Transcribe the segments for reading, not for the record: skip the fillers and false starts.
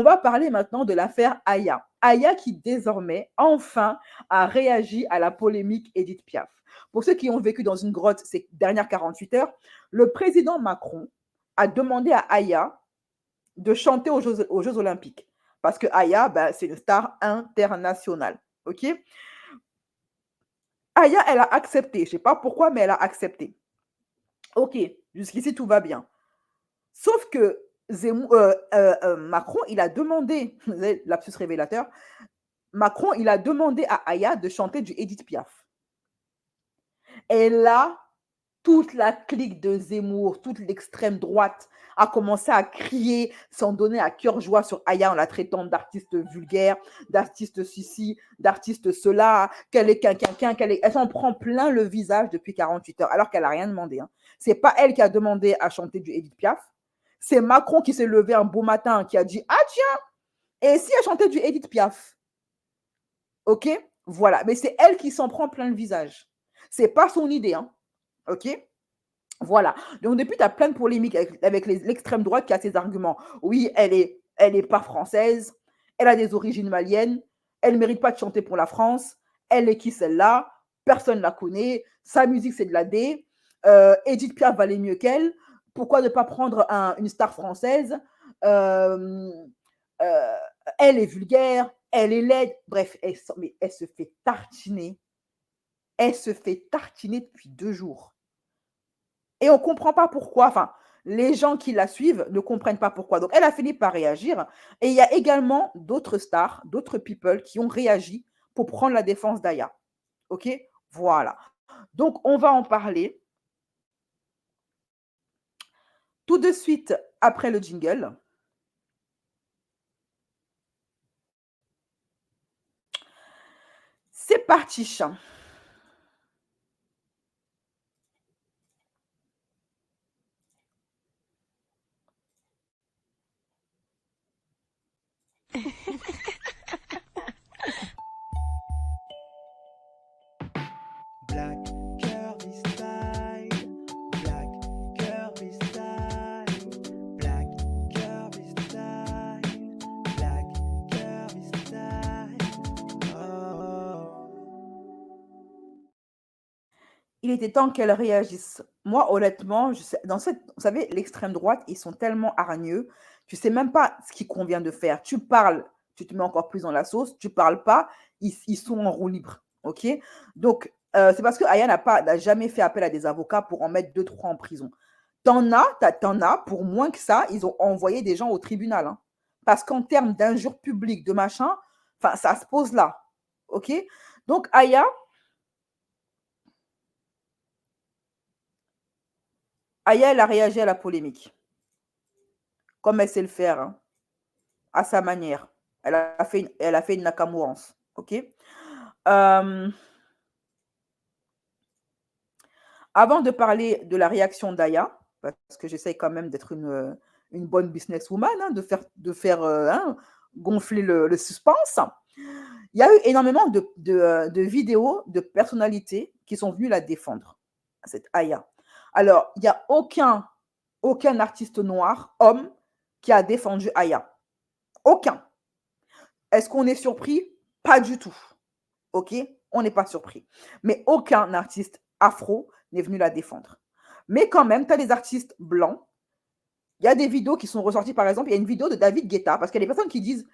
On va parler maintenant de l'affaire Aya. Aya qui désormais, enfin, a réagi à la polémique Edith Piaf. Pour ceux qui ont vécu dans une grotte ces dernières 48 heures, le président Macron a demandé à Aya de chanter aux Jeux Olympiques. Parce que Aya, ben, c'est une star internationale. OK? Aya, elle a accepté. Je ne sais pas pourquoi, mais elle a accepté. OK, jusqu'ici, tout va bien. Sauf que Macron, il a demandé, lapsus révélateur, Macron, il a demandé à Aya de chanter du Edith Piaf. Et là, toute la clique de Zemmour, toute l'extrême droite a commencé à crier, s'en donner à cœur joie sur Aya en la traitant d'artiste vulgaire, d'artiste ceci, d'artiste cela, qu'elle est quinquin, elle s'en prend plein le visage depuis 48 heures, alors qu'elle n'a rien demandé. Hein. C'est pas elle qui a demandé à chanter du Edith Piaf, c'est Macron qui s'est levé un beau matin, qui a dit « Ah tiens, et si elle chantait du Edith Piaf ?» Ok? Voilà, mais c'est elle qui s'en prend plein le visage. C'est pas son idée, hein. Ok? Voilà. Donc, depuis, tu as plein de polémiques avec l'extrême droite qui a ses arguments. Oui, elle est pas française, elle a des origines maliennes, elle ne mérite pas de chanter pour la France, elle est qui celle-là? Personne ne la connaît, sa musique c'est de la D, Edith Piaf valait mieux qu'elle, pourquoi ne pas prendre une star française? Euh, euh, Elle est vulgaire, elle est laide, bref, mais elle se fait tartiner. Elle se fait tartiner depuis 2 jours. Et on ne comprend pas pourquoi. Enfin, les gens qui la suivent ne comprennent pas pourquoi. Donc, elle a fini par réagir. Et il y a également d'autres stars, d'autres people qui ont réagi pour prendre la défense d'Aya. OK? Voilà. Donc, on va en parler tout de suite après le jingle. C'est parti, chat. Black curvy style, black curvy style, black curvy style, black curvy style. Oh. Il était temps qu'elle réagisse. Moi, honnêtement, vous savez, l'extrême droite, ils sont tellement hargneux. Tu sais même pas ce qu'il convient de faire. Tu parles, tu te mets encore plus dans la sauce. Tu parles pas, ils sont en roue libre. OK? Donc, c'est parce que Aya n'a jamais fait appel à des avocats pour en mettre 2, 3 en prison. T'en as, pour moins que ça, ils ont envoyé des gens au tribunal. Hein. Parce qu'en termes d'injures publiques, de machin, ça se pose là. OK? Donc, Aya, elle a réagi à la polémique, comme elle sait le faire, hein, à sa manière. Elle a fait une Nakamurance. OK? Avant de parler de la réaction d'Aya, parce que j'essaye quand même d'être une bonne businesswoman, hein, de faire hein, gonfler le suspense, il y a eu énormément de vidéos de personnalités qui sont venues la défendre, cette Aya. Alors, il n'y a aucun artiste noir, homme, qui a défendu Aya. Aucun. Est-ce qu'on est surpris? Pas du tout. OK? On n'est pas surpris. Mais aucun artiste afro n'est venu la défendre. Mais quand même, tu as des artistes blancs. Il y a des vidéos qui sont ressorties, par exemple, il y a une vidéo de David Guetta, parce qu'il y a des personnes qui disent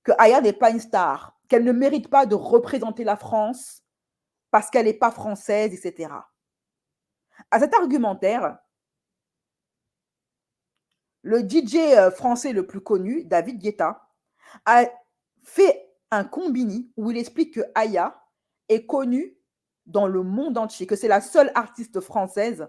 que Aya n'est pas une star, qu'elle ne mérite pas de représenter la France parce qu'elle n'est pas française, etc. À cet argumentaire, le DJ français le plus connu, David Guetta, a fait un combini où il explique que Aya est connue dans le monde entier, que c'est la seule artiste française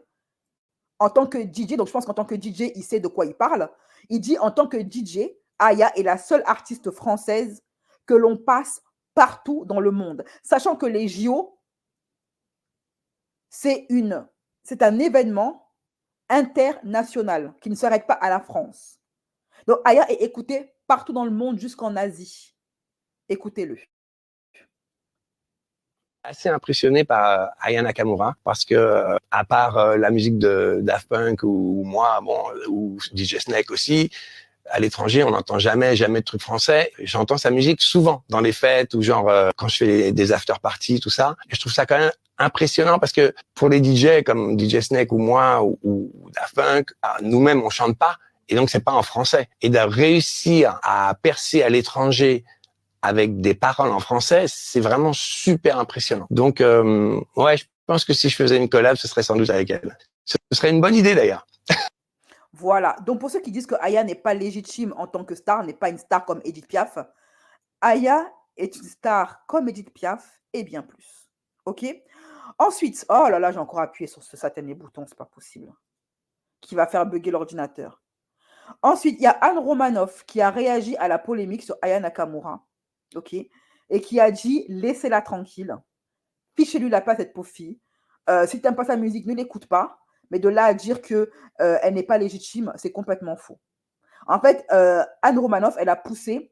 en tant que DJ. Donc, je pense qu'en tant que DJ, il sait de quoi il parle. Il dit en tant que DJ, Aya est la seule artiste française que l'on passe partout dans le monde. Sachant que les JO, c'est un événement international qui ne s'arrête pas à la France. Donc, Aya est écoutée partout dans le monde, jusqu'en Asie. Écoutez-le. Assez impressionné par Aya Nakamura parce que, à part la musique de Daft Punk ou moi, bon, ou DJ Snake aussi, à l'étranger, on n'entend jamais de trucs français. J'entends sa musique souvent dans les fêtes ou genre quand je fais des after parties, tout ça. Et je trouve ça quand même impressionnant parce que pour les DJ comme DJ Snake ou moi ou Daft Punk, nous-mêmes on chante pas et donc c'est pas en français. Et de réussir à percer à l'étranger avec des paroles en français, c'est vraiment super impressionnant. Donc ouais, je pense que si je faisais une collab, ce serait sans doute avec elle. Ce serait une bonne idée d'ailleurs. Voilà. Donc, pour ceux qui disent que Aya n'est pas légitime en tant que star, n'est pas une star comme Edith Piaf, Aya est une star comme Edith Piaf et bien plus. OK? Ensuite, oh là là, j'ai encore appuyé sur ce satané bouton, c'est pas possible. Qui va faire bugger l'ordinateur. Ensuite, il y a Anne Romanoff qui a réagi à la polémique sur Aya Nakamura. OK? Et qui a dit laissez-la tranquille. Fichez-lui la paix à cette pauvre fille. Si tu n'aimes pas sa musique, ne l'écoute pas. Mais de là à dire qu'elle n'est pas légitime, c'est complètement faux. En fait, Anne Romanoff, elle a poussé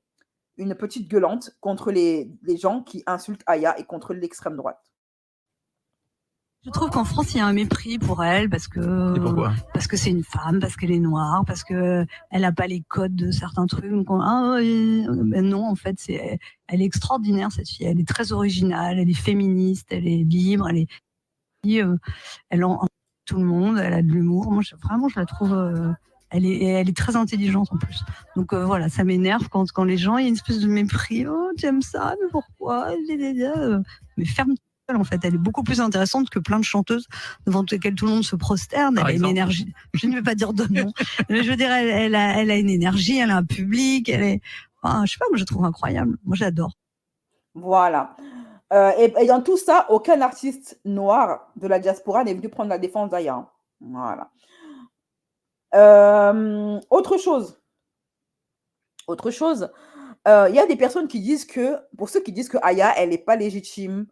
une petite gueulante contre les gens qui insultent Aya et contre l'extrême droite. Je trouve qu'en France, il y a un mépris pour elle parce que Et pourquoi? parce que c'est une femme, parce qu'elle est noire, parce que elle a pas les codes de certains trucs. Donc, ben non, en fait, elle est extraordinaire cette fille. Elle est très originale, elle est féministe, elle est libre, elle en tout le monde, elle a de l'humour. Moi, vraiment, je la trouve. Elle est très intelligente en plus. Donc voilà, ça m'énerve quand les gens, il y a une espèce de mépris. Oh, tu aimes ça, mais pourquoi? Mais ferme. En fait, elle est beaucoup plus intéressante que plein de chanteuses devant lesquelles tout le monde se prosterne. Elle a une énergie. Je ne vais pas dire de nom, mais je veux dire, elle a une énergie, elle a un public, je sais pas, moi je trouve incroyable. Moi j'adore. Voilà. Et dans tout ça, aucun artiste noir de la diaspora n'est venu prendre la défense d'Aya. Voilà. Autre chose. Il y a des personnes qui disent que, pour ceux qui disent que Aya, elle n'est pas légitime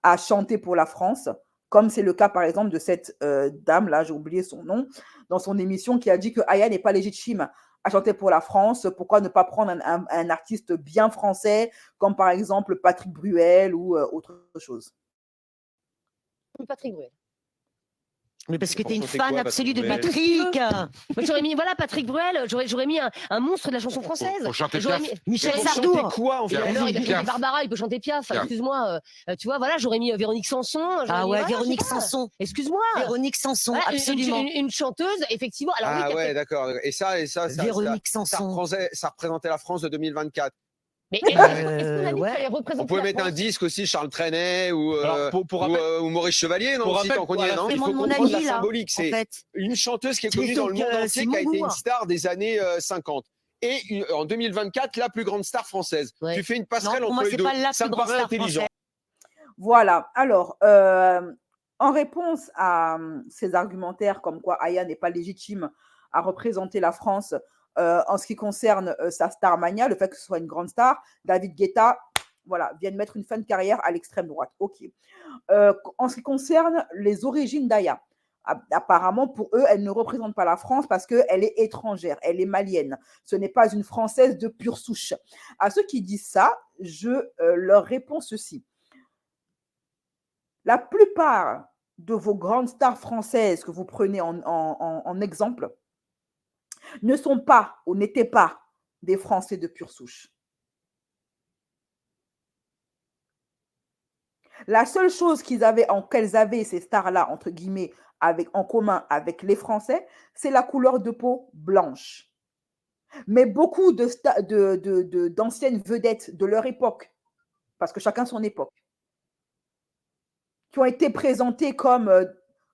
à chanter pour la France, comme c'est le cas par exemple de cette dame-là, j'ai oublié son nom, dans son émission qui a dit que Aya n'est pas légitime à chanter pour la France, pourquoi ne pas prendre un artiste bien français, comme par exemple Patrick Bruel ou autre chose. Patrick Bruel. Mais parce que Pour t'es une chanter fan quoi, absolue de Patrick Patrick. Moi, j'aurais mis, voilà, Patrick Bruel, j'aurais mis un monstre de la chanson française. Pour chanter J'aurais Piaf. mis- Michel Pour Sardou. chanter quoi, en fait? Et alors, il a chanté Piaf. Barbara, il peut chanter Piaf. Piaf. Excuse-moi, tu vois, voilà, j'aurais mis Véronique Sanson. j'aurais Ah mis, ouais, voilà, Véronique je sais pas. Sanson. Excuse-moi. Véronique Sanson, Voilà, absolument. une chanteuse, effectivement. Alors, oui, Ah t'as ouais, fait- d'accord. Et ça, Véronique ça Sanson. représentait la France de 2024. Mais est-ce qu'on a dit ouais. qu'il fallait On représenter pouvait la mettre un France disque aussi, Charles Trenet ou, Alors, pour rappel- ou Maurice Chevalier, non, pour aussi, rappel, tant qu'on y est, non? C'est Il faut mon comprendre ami, la là, symbolique. en C'est fait. une chanteuse qui est C'est connue dans le donc, monde entier, c'est qui a mon été goût, une hein. star des années 50. Et en 2024, la plus grande star française. Ouais. Tu fais une Non, passerelle pour entre moi, les c'est deux. pas la Ça plus me grande paraît star intelligent. française. Voilà. Alors, en réponse à ces argumentaires comme quoi Aya n'est pas légitime à représenter la France en ce qui concerne sa starmania, le fait que ce soit une grande star, David Guetta, voilà, vient de mettre une fin de carrière à l'extrême droite. OK. En ce qui concerne les origines d'Aya, apparemment, pour eux, elle ne représente pas la France parce qu'elle est étrangère, elle est malienne. Ce n'est pas une Française de pure souche. À ceux qui disent ça, je leur réponds ceci. La plupart de vos grandes stars françaises que vous prenez en exemple ne sont pas ou n'étaient pas des Français de pure souche. La seule chose qu'elles avaient, ces stars-là, entre guillemets, en commun avec les Français, c'est la couleur de peau blanche. Mais beaucoup d'anciennes vedettes de leur époque, parce que chacun son époque, qui ont été présentées comme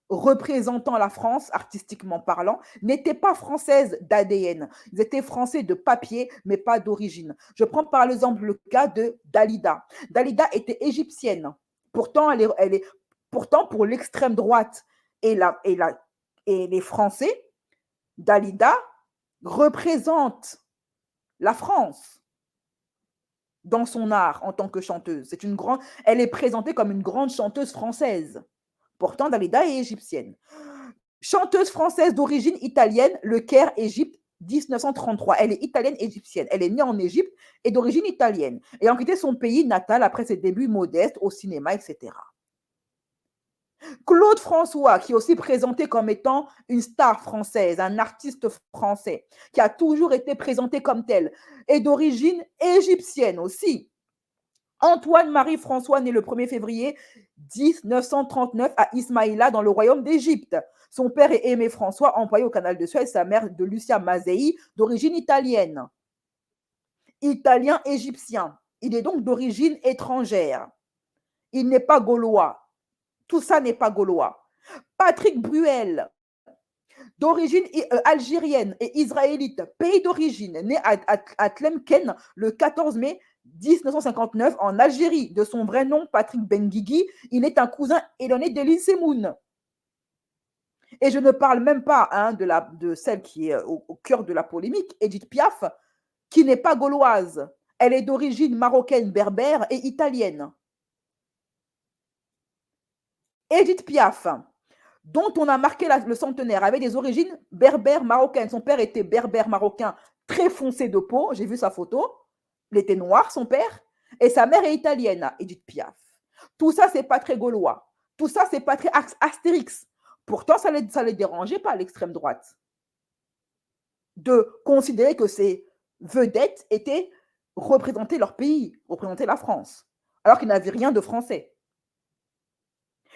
représentant la France, artistiquement parlant, n'étaient pas françaises d'ADN. Ils étaient français de papier, mais pas d'origine. Je prends par exemple le cas de Dalida. Dalida était égyptienne. Pourtant, pourtant pour l'extrême droite et les Français, Dalida représente la France dans son art en tant que chanteuse. Elle est présentée comme une grande chanteuse française. Pourtant, Dalida est égyptienne. Chanteuse française d'origine italienne, Le Caire, Égypte, 1933. Elle est italienne-égyptienne. Elle est née en Égypte et d'origine italienne, ayant quitté son pays natal après ses débuts modestes au cinéma, etc. Claude François, qui est aussi présenté comme étant une star française, un artiste français, qui a toujours été présenté comme tel, est d'origine égyptienne aussi. Antoine-Marie François, né le 1er février 1939 à Ismaïla, dans le royaume d'Égypte. Son père est Aimé François, employé au canal de Suez, sa mère de Lucia Mazzei, d'origine italienne. Italien-égyptien. Il est donc d'origine étrangère. Il n'est pas gaulois. Tout ça n'est pas gaulois. Patrick Bruel, d'origine algérienne et israélite, pays d'origine, né à Tlemcen le 14 mai 1959 en Algérie. De son vrai nom, Patrick Benguigui, il est un cousin éloigné d'Elie Semoun. Et je ne parle même pas de celle qui est au cœur de la polémique, Edith Piaf, qui n'est pas gauloise. Elle est d'origine marocaine, berbère et italienne. Edith Piaf, dont on a marqué le centenaire, avait des origines berbères marocaines. Son père était berbère marocain, très foncé de peau. J'ai vu sa photo. Il était noir, son père. Et sa mère est italienne, Edith Piaf. Tout ça, c'est pas très gaulois. Tout ça, c'est pas très Astérix. Pourtant, ça les dérangeait pas, l'extrême droite, de considérer que ces vedettes étaient représenter leur pays, représenter la France, alors qu'ils n'avaient rien de français.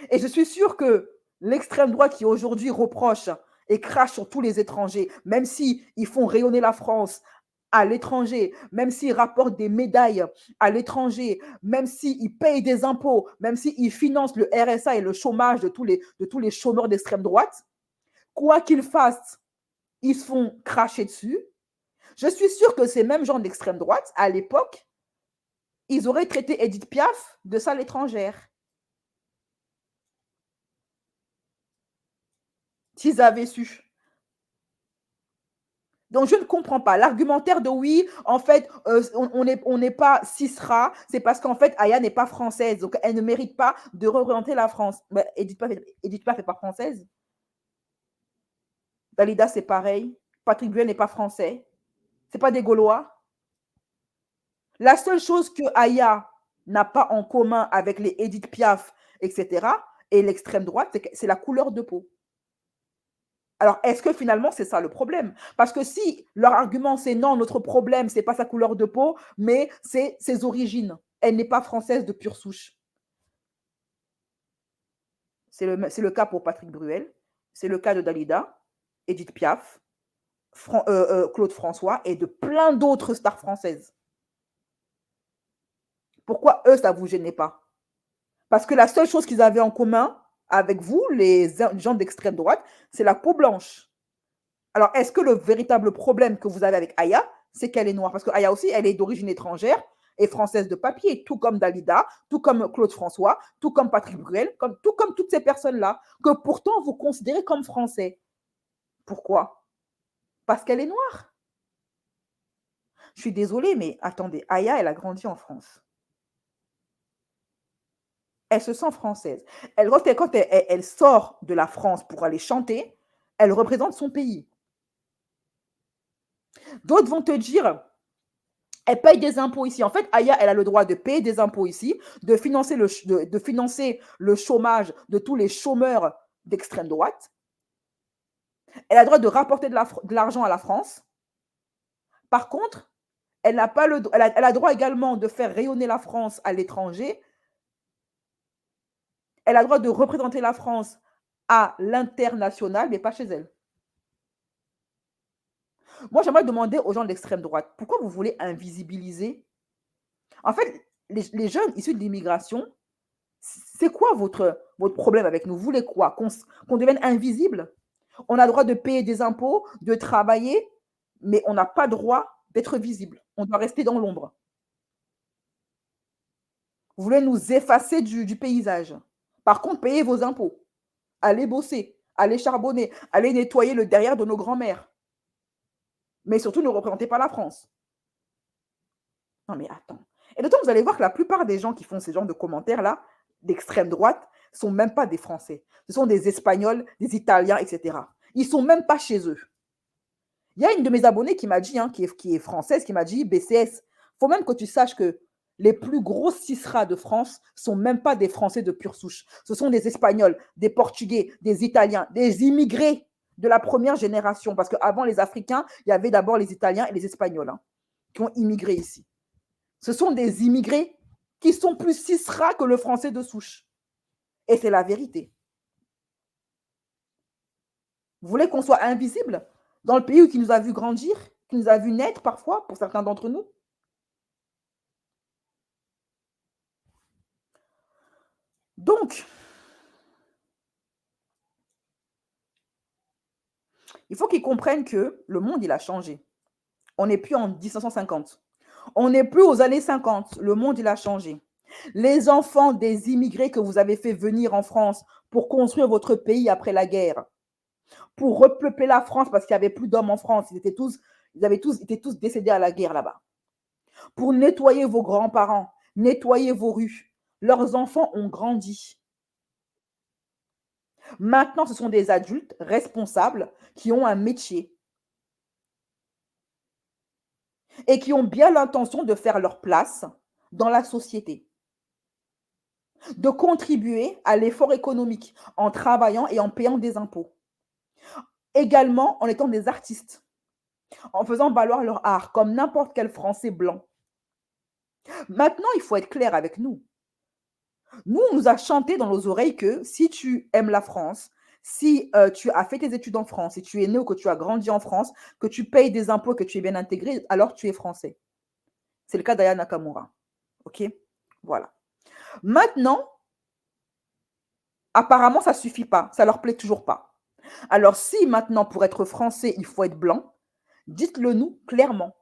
Et je suis sûre que l'extrême droite qui aujourd'hui reproche et crache sur tous les étrangers, même s'ils font rayonner la France à l'étranger, même s'ils rapportent des médailles à l'étranger, même s'ils payent des impôts, même s'ils financent le RSA et le chômage de tous les chômeurs d'extrême droite, quoi qu'ils fassent, ils se font cracher dessus. Je suis sûre que ces mêmes gens d'extrême droite, à l'époque, ils auraient traité Edith Piaf de sale étrangère. S'ils avaient su. Donc, je ne comprends pas. L'argumentaire de oui, en fait, on n'est pas Cisra, c'est parce qu'en fait, Aya n'est pas française, donc elle ne mérite pas de représenter la France. Mais Edith Piaf n'est pas française. Dalida, c'est pareil. Patrick Bruel n'est pas français. Ce n'est pas des Gaulois. La seule chose que Aya n'a pas en commun avec les Edith Piaf, etc., et l'extrême droite, c'est la couleur de peau. Alors, est-ce que finalement, c'est ça le problème? Parce que si leur argument, c'est non, notre problème, ce n'est pas sa couleur de peau, mais c'est ses origines. Elle n'est pas française de pure souche. C'est le cas pour Patrick Bruel, c'est le cas de Dalida, Edith Piaf, Claude François et de plein d'autres stars françaises. Pourquoi eux, ça ne vous gênait pas? Parce que la seule chose qu'ils avaient en commun avec vous, les gens d'extrême droite, c'est la peau blanche. Alors, est-ce que le véritable problème que vous avez avec Aya, c'est qu'elle est noire? Parce que Aya aussi, elle est d'origine étrangère et française de papier, tout comme Dalida, tout comme Claude François, tout comme Patrick Bruel, tout comme toutes ces personnes-là, que pourtant vous considérez comme français. Pourquoi? Parce qu'elle est noire. Je suis désolée, mais attendez, Aya, elle a grandi en France. Elle se sent française. Quand elle sort de la France pour aller chanter, elle représente son pays. D'autres vont te dire, elle paye des impôts ici. En fait, Aya, elle a le droit de payer des impôts ici, de financer le chômage de tous les chômeurs d'extrême droite. Elle a le droit de rapporter de l'argent à la France. Par contre, elle a le droit également de faire rayonner la France à l'étranger. Elle a le droit de représenter la France à l'international, mais pas chez elle. Moi, j'aimerais demander aux gens de l'extrême droite, pourquoi vous voulez invisibiliser? En fait, les jeunes issus de l'immigration, c'est quoi votre problème avec nous? Vous voulez quoi? Qu'on devienne invisible? On a le droit de payer des impôts, de travailler, mais on n'a pas le droit d'être visible. On doit rester dans l'ombre. Vous voulez nous effacer du paysage. Par contre, payez vos impôts. Allez bosser, allez charbonner, allez nettoyer le derrière de nos grands-mères. Mais surtout, ne représentez pas la France. Non, mais attends. Et d'autant, vous allez voir que la plupart des gens qui font ces genres de commentaires-là, d'extrême droite, ne sont même pas des Français. Ce sont des Espagnols, des Italiens, etc. Ils ne sont même pas chez eux. Il y a une de mes abonnées qui m'a dit, qui est française, qui m'a dit, BCS, il faut même que tu saches que les plus gros cisras de France sont même pas des Français de pure souche. Ce sont des Espagnols, des Portugais, des Italiens, des immigrés de la première génération. Parce qu'avant les Africains, il y avait d'abord les Italiens et les Espagnols qui ont immigré ici. Ce sont des immigrés qui sont plus cisras que le Français de souche. Et c'est la vérité. Vous voulez qu'on soit invisible dans le pays qui nous a vu grandir, qui nous a vu naître parfois, pour certains d'entre nous? Donc, il faut qu'ils comprennent que le monde, il a changé. On n'est plus en 1950. On n'est plus aux années 50. Le monde, il a changé. Les enfants des immigrés que vous avez fait venir en France pour construire votre pays après la guerre, pour repeupler la France parce qu'il n'y avait plus d'hommes en France, ils étaient tous décédés à la guerre là-bas. Pour nettoyer vos grands-parents, nettoyer vos rues. Leurs enfants ont grandi. Maintenant, ce sont des adultes responsables qui ont un métier et qui ont bien l'intention de faire leur place dans la société, de contribuer à l'effort économique en travaillant et en payant des impôts. Également en étant des artistes, en faisant valoir leur art comme n'importe quel Français blanc. Maintenant, il faut être clair avec nous. Nous, on nous a chanté dans nos oreilles que si tu aimes la France, si tu as fait tes études en France, si tu es né ou que tu as grandi en France, que tu payes des impôts, que tu es bien intégré, alors tu es français. C'est le cas d'Aya Nakamura. OK? Voilà. Maintenant, apparemment, ça ne suffit pas. Ça ne leur plaît toujours pas. Alors, si maintenant, pour être français, il faut être blanc, dites-le nous clairement.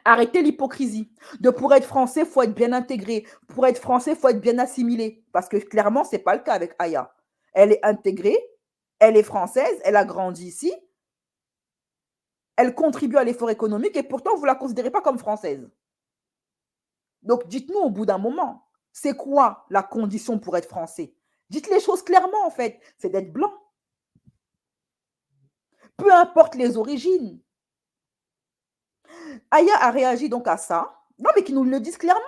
Arrêtez l'hypocrisie. Pour être français, il faut être bien intégré. Pour être français, il faut être bien assimilé. Parce que clairement, ce n'est pas le cas avec Aya. Elle est intégrée, elle est française, elle a grandi ici, elle contribue à l'effort économique et pourtant, vous ne la considérez pas comme française. Donc, dites-nous au bout d'un moment, c'est quoi la condition pour être français? Dites les choses clairement, en fait. C'est d'être blanc. Peu importe les origines. Aya a réagi donc à ça. Non, mais qu'ils nous le disent clairement.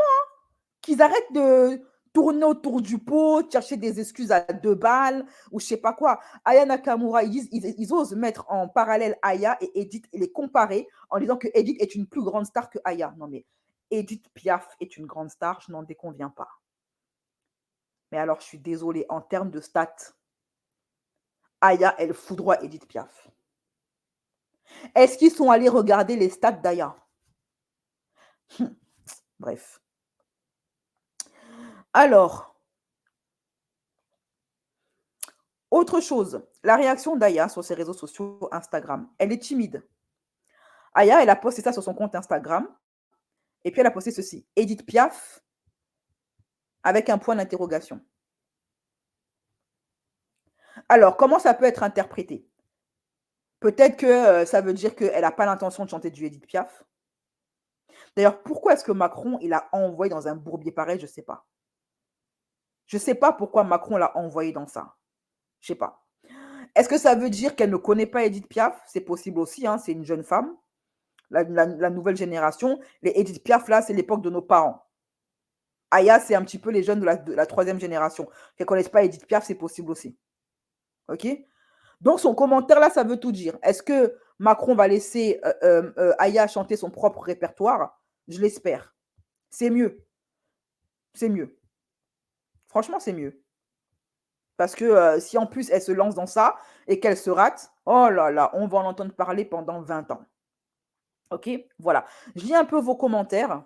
Qu'ils arrêtent de tourner autour du pot, chercher des excuses à 2 balles ou je sais pas quoi. Aya Nakamura, ils osent mettre en parallèle Aya et Edith et les comparer en disant que Edith est une plus grande star que Aya. Non, mais Edith Piaf est une grande star, je n'en déconviens pas. Mais alors, je suis désolée, en termes de stats, Aya, elle foudroie Edith Piaf. Est-ce qu'ils sont allés regarder les stats d'Aya? Bref. Alors, autre chose, la réaction d'Aya sur ses réseaux sociaux, Instagram, elle est timide. Aya, elle a posté ça sur son compte Instagram, et puis elle a posté ceci, Edith Piaf, avec un point d'interrogation. Alors, comment ça peut être interprété? Peut-être que ça veut dire qu'elle n'a pas l'intention de chanter du Edith Piaf. D'ailleurs, pourquoi est-ce que Macron, il a envoyé dans un bourbier pareil? Je ne sais pas. Je ne sais pas pourquoi Macron l'a envoyé dans ça. Je ne sais pas. Est-ce que ça veut dire qu'elle ne connaît pas Edith Piaf? C'est possible aussi, hein, c'est une jeune femme. La nouvelle génération. Les Edith Piaf, là, c'est l'époque de nos parents. Aya, c'est un petit peu les jeunes de la troisième génération. Qu'elles ne connaissent pas Edith Piaf, c'est possible aussi. OK? Donc, son commentaire, là, ça veut tout dire. Est-ce que Macron va laisser Aya chanter son propre répertoire? Je l'espère. C'est mieux. C'est mieux. Franchement, c'est mieux. Parce que si en plus elle se lance dans ça et qu'elle se rate, oh là là, on va en entendre parler pendant 20 ans. OK? Voilà. Je lis un peu vos commentaires.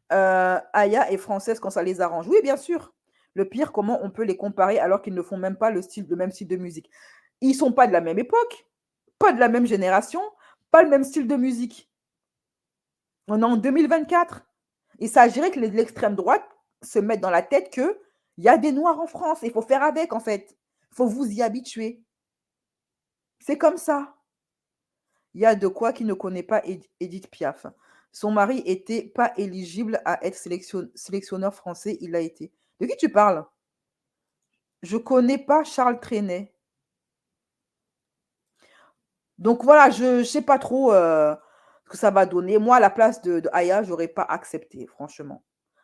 Aya est française quand ça les arrange. Oui, bien sûr. Le pire, comment on peut les comparer alors qu'ils ne font même pas le même style de musique? Ils ne sont pas de la même époque, pas de la même génération, pas le même style de musique. On est en 2024. Il s'agirait que l'extrême droite se mette dans la tête qu'il y a des Noirs en France. Il faut faire avec, en fait. Il faut vous y habituer. C'est comme ça. Il y a de quoi qui ne connaît pas Edith Piaf. Son mari n'était pas éligible à être sélectionneur français. Il l'a été. De qui tu parles? Je ne connais pas Charles Trenet. Donc voilà, je ne sais pas trop. que ça va donner. Moi, à la place de Aya, j'aurais pas accepté, franchement.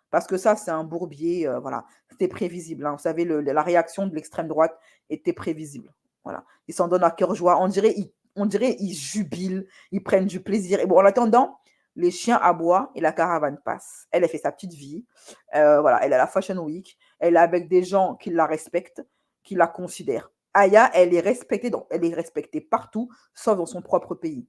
Parce que ça, c'est un bourbier, voilà. C'était prévisible, hein. Vous savez, la réaction de l'extrême droite était prévisible. Voilà. Ils s'en donnent à cœur joie. On dirait ils jubilent, ils prennent du plaisir. Et bon, en attendant, les chiens aboient et la caravane passe. Elle fait sa petite vie. Voilà, elle est à la Fashion Week. Elle est avec des gens qui la respectent, qui la considèrent. Aya, elle est respectée partout, sauf dans son propre pays.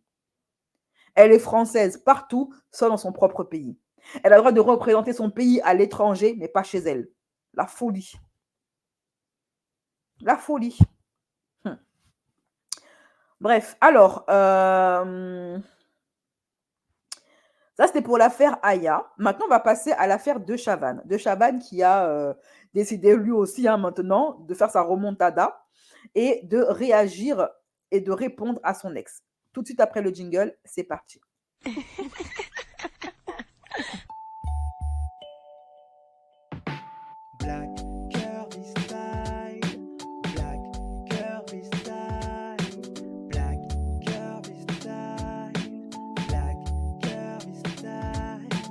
Elle est française partout, sauf dans son propre pays. Elle a le droit de représenter son pays à l'étranger, mais pas chez elle. La folie. La folie. Bref, alors, ça c'était pour l'affaire Aya. Maintenant, on va passer à l'affaire de Chavannes. De Chavannes qui a décidé lui aussi maintenant de faire sa remontada et de réagir et de répondre à son ex. Tout de suite après le jingle, c'est parti. Black